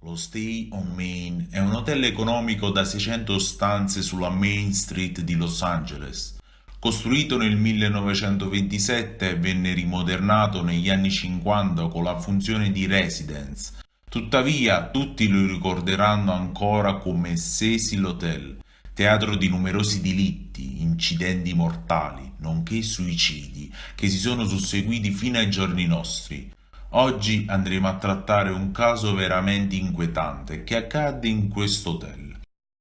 Lo Stay on Main è un hotel economico da 600 stanze sulla Main Street di Los Angeles. Costruito nel 1927, venne rimodernato negli anni 50 con la funzione di residence. Tuttavia, tutti lo ricorderanno ancora come Cecil Hotel, teatro di numerosi delitti, incidenti mortali, nonché suicidi, che si sono susseguiti fino ai giorni nostri. Oggi andremo a trattare un caso veramente inquietante che accadde in questo hotel.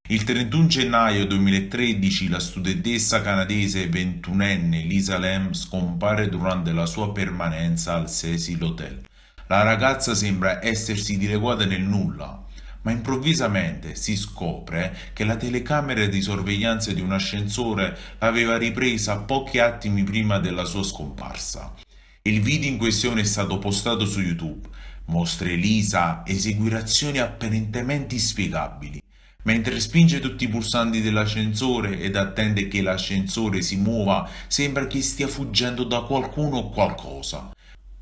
Il 31 gennaio 2013 la studentessa canadese 21enne Lisa Lam scompare durante la sua permanenza al Cecil Hotel. La ragazza sembra essersi dileguata nel nulla, ma improvvisamente si scopre che la telecamera di sorveglianza di un ascensore l'aveva ripresa pochi attimi prima della sua scomparsa. Il video in questione è stato postato su YouTube. Mostra Elisa eseguire azioni apparentemente inspiegabili, mentre spinge tutti i pulsanti dell'ascensore ed attende che l'ascensore si muova, sembra che stia fuggendo da qualcuno o qualcosa.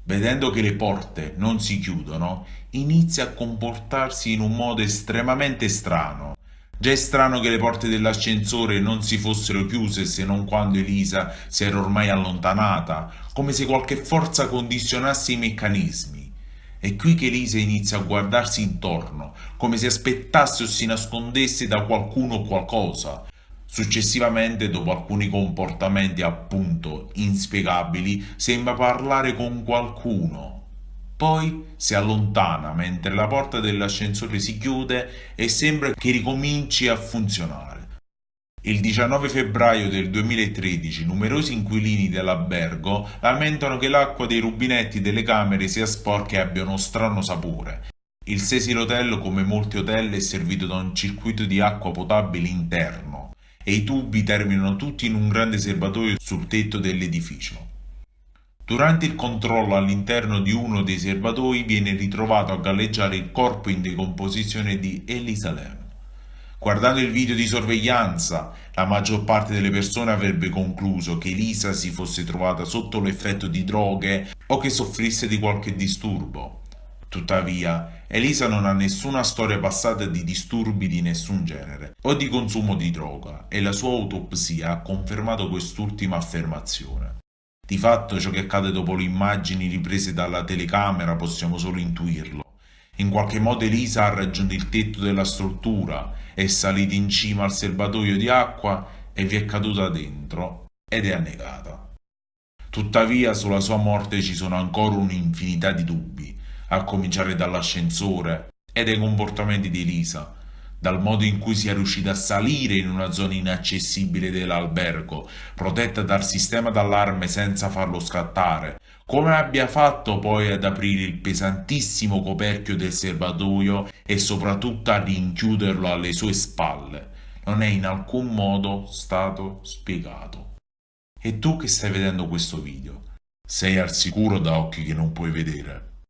Vedendo che le porte non si chiudono, inizia a comportarsi in un modo estremamente strano. Già è strano che le porte dell'ascensore non si fossero chiuse se non quando Elisa si era ormai allontanata, come se qualche forza condizionasse i meccanismi. È qui che Elisa inizia a guardarsi intorno, come se aspettasse o si nascondesse da qualcuno o qualcosa. Successivamente, dopo alcuni comportamenti appunto inspiegabili, sembra parlare con qualcuno. Poi si allontana mentre la porta dell'ascensore si chiude e sembra che ricominci a funzionare. Il 19 febbraio del 2013 numerosi inquilini dell'albergo lamentano che l'acqua dei rubinetti delle camere sia sporca e abbia uno strano sapore. Il Cecil Hotel, come molti hotel, è servito da un circuito di acqua potabile interno e i tubi terminano tutti in un grande serbatoio sul tetto dell'edificio. Durante il controllo all'interno di uno dei serbatoi viene ritrovato a galleggiare il corpo in decomposizione di Elisa Lam. Guardando il video di sorveglianza, la maggior parte delle persone avrebbe concluso che Elisa si fosse trovata sotto l'effetto di droghe o che soffrisse di qualche disturbo. Tuttavia, Elisa non ha nessuna storia passata di disturbi di nessun genere o di consumo di droga e la sua autopsia ha confermato quest'ultima affermazione. Di fatto ciò che accade dopo le immagini riprese dalla telecamera possiamo solo intuirlo. In qualche modo Elisa ha raggiunto il tetto della struttura, è salita in cima al serbatoio di acqua e vi è caduta dentro ed è annegata. Tuttavia sulla sua morte ci sono ancora un'infinità di dubbi, a cominciare dall'ascensore e dai comportamenti di Elisa, dal modo in cui sia riuscita a salire in una zona inaccessibile dell'albergo, protetta dal sistema d'allarme senza farlo scattare, come abbia fatto poi ad aprire il pesantissimo coperchio del serbatoio e soprattutto a rinchiuderlo alle sue spalle. Non è in alcun modo stato spiegato. E tu che stai vedendo questo video? Sei al sicuro da occhi che non puoi vedere?